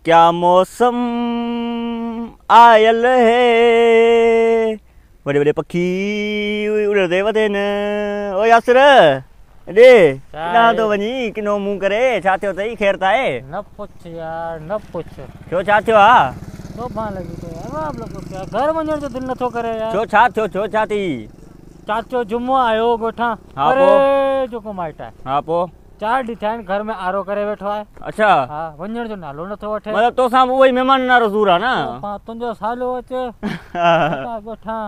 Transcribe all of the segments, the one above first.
क्या मौसम आयल है बड़े बड़े पखी उड़ते वधे न ओ यासर डे ना तो वनी किनो मुंह करे छा थियो तई खैर ताए न पूछ यार न पूछ छो छा थियो आ तो भा लगी तो यार आप लोग क्या घर वञण जो दिल नथो करे यार छो छा थियो छो छा थी चाचो जुमो आयो गोठा हाँ अरे जो को माइट है हां पो 4 ॾींहं थिया घर में आरो करे बैठो है अच्छा हां वञण जो नालो नथो वठे मतलब तो सा वही मेहमान ना रसूर है ना तुंजो सालो अचे गोठा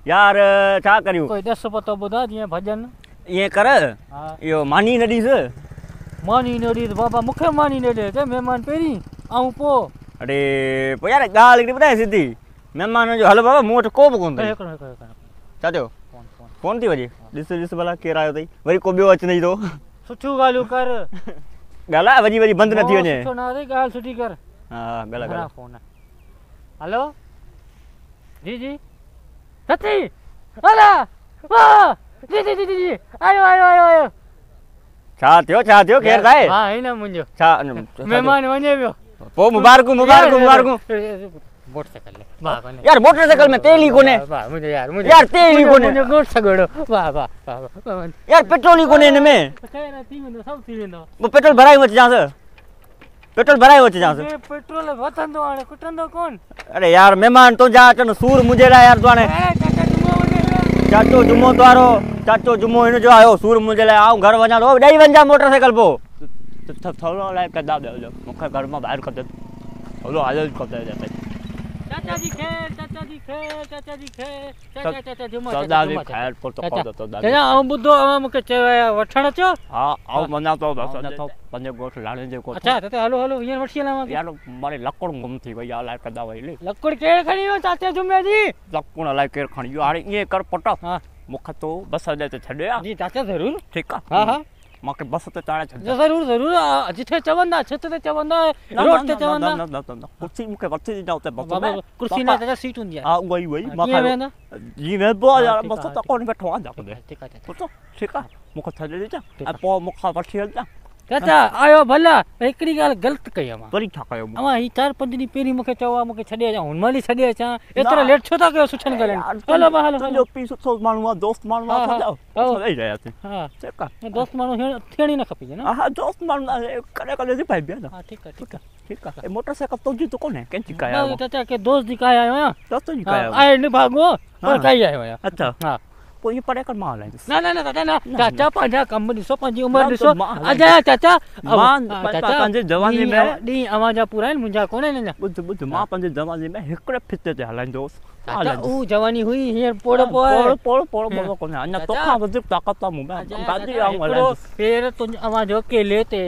यार छा करियो कोई 10 पतो बुधा जी भजन ये कर हां यो मानी न दीस मानी न दीस बाबा मुखे मानी न दे मेहमान पेरी आऊं पो अरे पो यार गाल हिकड़ी ॿुधाए सिधी मेहमान जो हल बाबा मूं वटि को बि कोन अथई छा थियो फोन थी वॼे ॾिस भला केरु आयो अथई वरी को ॿियो अचंदई थो सुठियूं ॻाल्हियूं कर ॻाल्हाए वरी बंदि न थी वञे सुठो न अथई ॻाल्हि सुठी कर हा ॻाल्हाए फोन हेलो जी जी सची अला वाह जी जी जी जी आयो आयो आयो आयो छा थियो केरु आहे हा हिन मुंहिंजो छा महिमान वञे पियो पोइ मुबारकूं मोटरसाइकिल ले वाह कोने यार मोटरसाइकिल में तेल ही कोने वाह मुझे यार तेल ही कोने मुझे गोट सगड़ो वाह वाह यार पेट्रोल ही कोने इन में कहे थी वेंदो सब थी वेंदो वो पेट्रोल भराई वच जास पेट्रोल वतंदो हाणे कुटंदो कोन अरे यार मेहमान तो जा अचन सूर मुझे ला यार तू हाणे चाचो जुमो तवारो चाचो जुमो इन जो आयो सूर मुझे ला आऊं घर वञा तो ॾेई वञा मोटरसाइकिल पो थोड़ो लाइक कदा दे मुखे घर में बाहर कर दे हलो आ कर दे चाचा जी चाचा जुमो खैर पर तो कर दो चाचा आऊं बुधो मुखे चयो वठण चो हां आऊं मना तो पंजे गोठ लाणे जे को अच्छा तो हेलो हींअर वठी हलां यार मारे लकड़ गुम थी वई आ लाइक कदा वई लकड़ केड़ खणी हो चाचा जुमे जी लकड़ लाइ केर खणी यो हाणे ये कर पट हां मुखे तो बस अडे ते छडया जी चाचा जरूर ठीक है हां हां माके बस ते चाणे छड जरूर जरूर जिथे चवंदा छत ते चवंदा रोड ते चवंदा न कुर्सी मुके वठी दी जाओ ते बस में कुर्सी ना चाचा सीट हुंदी है हां वही माके जी मैं बो यार बस त कोन बैठो आ जा ठीक है ठीक है मुके छडे दे जा पो मुखा वठी हल जा चाचा आयो भला एकड़ी गाल गलत कई अमा वरी छा कयो अमा ही 4-5 दी पेरी मुके चवा मुके छडे जा हुनमली छडे अचा एतरा लेट छो ता कयो सुठन गलन हलो बा हलो जो पी सुठो मानू दोस्त मानू आ जाओ सही रहा थे हां ठीक है दोस्त मानू थेणी न खपी ना हां दोस्त मानू करे जी भाई बिया हां ठीक है मोटरसाइकिल तो जी तो कोन है केंची काया चाचा के दोस्त दी काया आयो दोस्त जी काया आए न भागो पर काई आयो अच्छा हां पोइ ये पढ़े कर मां लाइन ना चाचा पंजा कम दिसो पंजी उम्र दिसो अजा चाचा मान पंजे जवानी में डी आवाजा पूरा मुंजा कोने न बुध मां पंजे जवानी में एकड़े फिते ते हलाइंदो चाचा ऊ जवानी हुई हियर पोड़ कोने अन्ना तो खा वधीक ताकत मु में गादी आऊं हलाइंदो फिर तुम आवाजो केले ते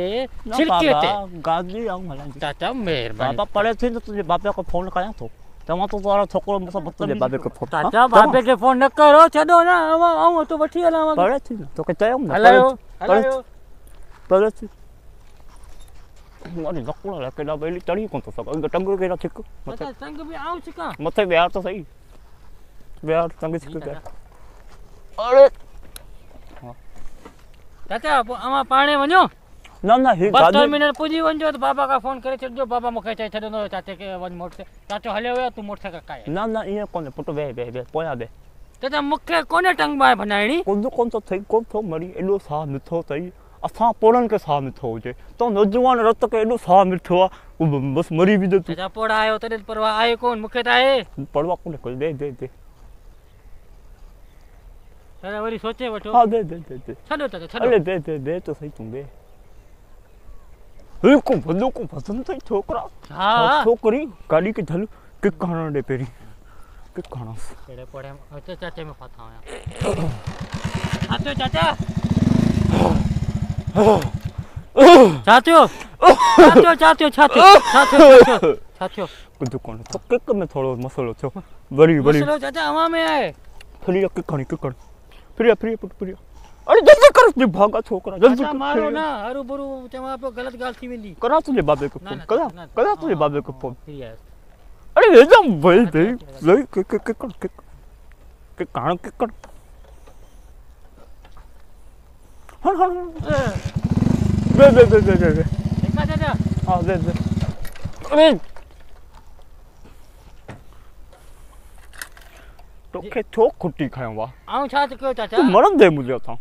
छिलके ते गादी आऊं हलाइंदो चाचा मेहरबानी बाबा पढ़े थी तो तुझे बाबा को फोन कया तो तमा तो तोरा छोकरो मुसा बतले बाबे के फोन चाचा बाबे के फोन न करो छडो ना आऊं तो वठी हला पढ़े थी तो के चयो ना पढ़े थी अरे लकुड़ा ला केडा बेली तड़ी कोन तो सब टंग केडा ठीक मथे संग भी आऊं छिका मथे बिहार तो सही बिहार संग छिक के अरे चाचा आमा पाणे वणो ना ही बस टर्मिनल पुजी वंजो तो बाबा का फोन करे छडजो बाबा मुखे चाहे छडनो चाचे के वन मोट से चाचो हले होया तू मोटरसाइकिल काए ना ये कोन पुट बे पोया बे चाचा मुखे कोने टंग बाय बनाईनी कोन तो थई कोन तो मरी एडो सा मिठो तई असा पोड़न के सा मिठो होजे तो नौजवान रत के एडो सा मिठो बस मरी भी दे तू चाचा पोड़ा आयो तने परवा आए कोन मुखे ताए पड़वा कोन कोई दे चाचा वरी सोचे वठो हां दे छडो चाचा छडो अरे दे तो सही तुम दे को बंदो को पसंद थई छोकरा हां छोकरी गाड़ी के धल के खाना दे पेरी के खाना एड़े पड़े अच्छा चाचा में फता आया चाचा कुछ कोन तो केक में थोड़ो मसालो छो बड़ी मसालो चाचा हवा में आए फ्री के खानी के कर फ्री पुट फ्री अरे जल्दी कर जे भागा छोकरा जल्दी मारो ना हरु बरु चमा पे गलत गाल थी वेंदी करा तुझे बाबे को फोन करा तुझे बाबे को फोन अरे एकदम भाई ले के कहां के कर हां दे देखा चाचा हां दे अरे तोखे छो खुटी खायो वा आऊं छा थो कयो तू चाचा मरन दे मुझे था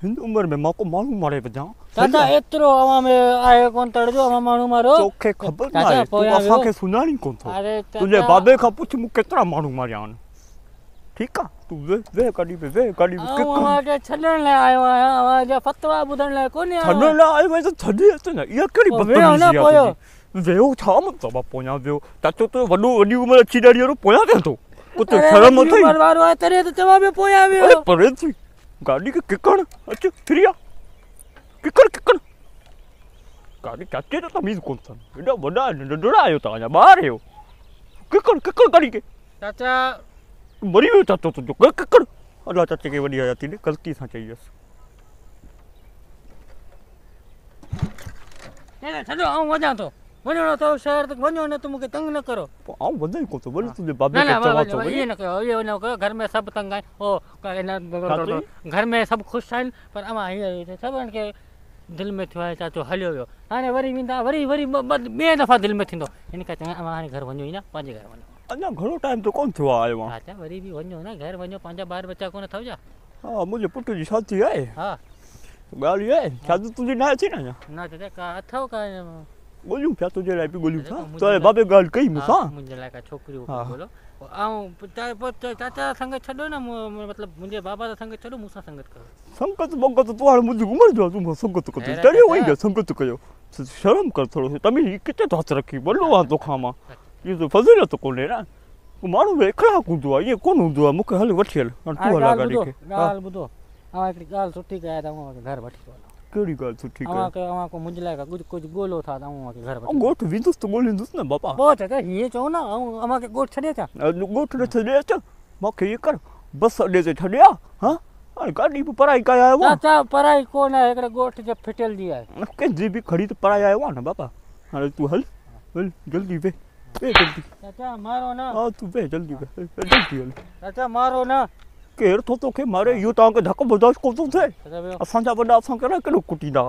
हिंद उम्र में मां को मालूम मारे बजा चाचा एतिरो अवां में आहे कोन तड़जो अवां माण्हू मारो तोखे खबर ना चाचा, है तू पोयां असा वियो। के सुनानी कोन थो अरे तुझे चाचा बाबे का पूछ मु केतरा मानू मारिया आन ठीक है तू वे गाड़ी पे आऊं अवां खे छॾण लाइ आयो आहियां अवां जा फतवा ॿुधण लाइ कोन्हे आयो छडन ला आयो मैं तो छडी अच ना ये केड़ी ओ, वेहो न बदतमीजी पोयो। है वेहो छा मतलब पोया वेहो चाचो तो वडी उम्र अची डाड़ी रो पोया दे तो कुछ अरे शर्म वॾी अथई उमिरि वारो आहे तॾहिं त चवां पियो पोयां अरे वियो परे थी गाड़ी के किकण अच फिरिया किकण गाड़ी चाचे तो तमीज कोन था एडा वडा नडड़ा आयो ता बाहर आयो किकण गाड़ी के चाचा मरी वियो चाचो तो किकण अल्लाह चाचे के वडी आया थी ने गलती से चाहिए न छॾो आऊं वञां थो वञिणो अथव शहर तक वञो न त मूंखे तंग न करो आ वदई को तो वली तुझे बाबे न के न चवा तो इहे न कयो इहे न कयो घर में सभु तंग आहिनि ओ घर में सभु ख़ुशि आहिनि पर अमां हीअ सभिनि खे दिलि में थियो आहे चाचो हलियो वियो हाणे वरी वेंदा वरी ॿिए दफ़ा दिलि में थींदो हिन करे चङा अमां हाणे घर वञो ई न पंहिंजे घर वञो अञा घणो टाइम तो कोन थियो आयो आ चाचा वरी बि वञो न घर वञो पंहिंजा ॿार बच्चा कोन अथव छा हां मुझे पुट जी शादी है हा गाली है शादी तुझे ना थी ना न चाचा का अथव का बोलियो क्या तुझे लाइ बोलियो देखो, था मुझे तो लगा- बाबे गाल कई मुसा मुंहिंजे लाइ का छोकिरियूं हा। बोलो ऐं चाचा संगत छॾो न मतिलबु मुंहिंजे बाबा सां संगत छॾो मूंसां संगत करो संगत बंगत तो हाणे मुझे उम्र जो तू संगत को अरे तेरे वही चाचा। गया संगत कयो शर्म कर थोड़ो तमी किते तो हथ रखी बोलो आ तो खामा ये तो फजीलत कोने ना माण्हू में एकड़ा हूंदो आहे ये कोन हूंदो आहे मूंखे हल वठी हल हाणे तूं हला गाड़ी खे हा, ॻाल्हि ॿुधो अवां हिकिड़ी ॻाल्हि सुठी कया त अवां घर वठी थो वञो कहिड़ी ॻाल्हि सुठी अवां कयो अवां को मुंहिंजे लाइ कुझु ॻोल्हो था त अवां घर वठी ॻोठ वेंदुसि त ॻोल्हींदुसि न बाबा पोइ चाचा हीअं चओ न ऐं अवां खे ॻोठ छॾे छा ॻोठ न छॾे अच मूंखे इहे कर बस अॾे ते छॾिया हा हाणे गाॾी बि पढ़ाई कया आयो आहे चाचा पढ़ाई कोन आहे हिकिड़े ॻोठ जे फिटियल जी आहे कंहिंजी बि खड़ी त पढ़ाई आयो आहे न बाबा हाणे तूं हल हल जल्दी वे जल्दी चाचा मारो न हा तूं वे जल्दी वे जल्दी हल चाचा मारो न केरु थो तोखे मारे इहो तव्हांखे धक बर्दाश्त कोन थो थिए चाचा वियो असांजा वॾा असांखे न केॾो कुटींदा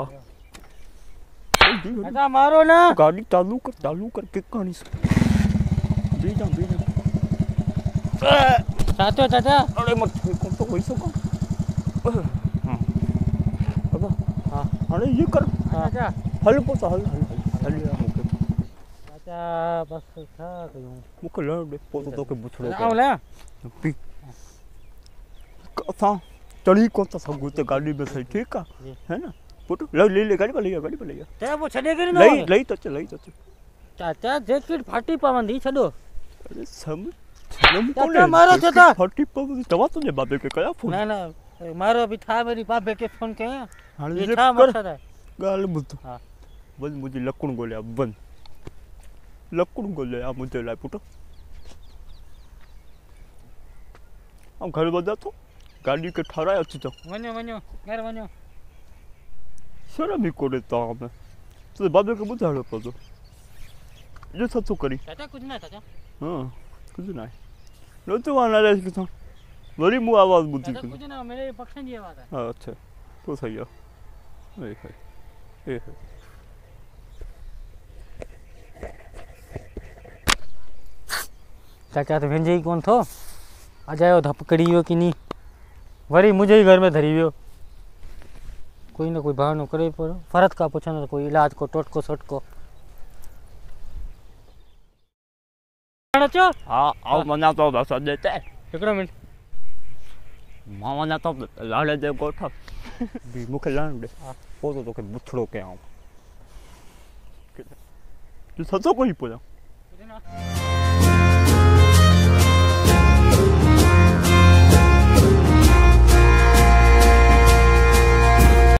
जल्दी हल चाचा मारो न गाड़ी चालू कर किक करणीस बीजा चाचो चाचा अरे मत कोन तो वही सको हां बाबा हा हाणे ये कर चाचा हल पोता हल या मूंखे चाचा बसि छा कयूं मूंखे लड़ दे पोतो तोखे बुछड़ो आऊं लाहियां पी असां चढ़ी कोन था सघूं त गाॾी में सही ठीकु आहे जी। है न पुट ले गाॾी में गाॾी में लई चाचा पोइ छॾे करे लई त अच चाचा जैकेट फाटी पवंदी छॾो अरे शर्म चाचा, मारो चाचा। फटी पवंदी तव्हां तुंहिंजे बाबे खे कया फोन न न मारो बि छा वरी बाबे खे फोन कयां हाणे ये जे छा कर मक़सदु आहे ॻाल्हि ॿुध हा वञ मुंहिंजी लकुण ॻोल्हिया वञ लकुण ॻोल्हिया मुंहिंजे लाइ पुट ऐं घर वञा थो गाॾी खे ठाराए अचिजो वञो घर वञो शर्म ई कोन्हे तव्हां में तुंहिंजे बाबे खे ॿुधाइणो पवंदो इहो छा थो करी चाचा कुझु न चाचा हाँ कुछ ना है लो तो वहाँ नाराज किसान बड़ी मुँह आवाज़ बुद्धि चाचा कुझु न मेरे पक्षन जी आवाज़ आहे हाँ अच्छा तो सही है ए है चाचा त वेंजे ई कोन थो अजायो धप कड़ी वियो कि नी वरी मुंहिंजे ई घर में धरी वियो कोई न कोई बहानो करे पियो फ़र्क़ का पुछंदो त कोई इलाज को टोटको सोटको अचो हाँ आओ मना तो बस देते हिकिड़ो मिंट मां मना तो लाड़े दे गोठा भी मुखे लाण दे पोतो तो के बुछड़ो के आऊं तू सचो कोई पोया कुझु न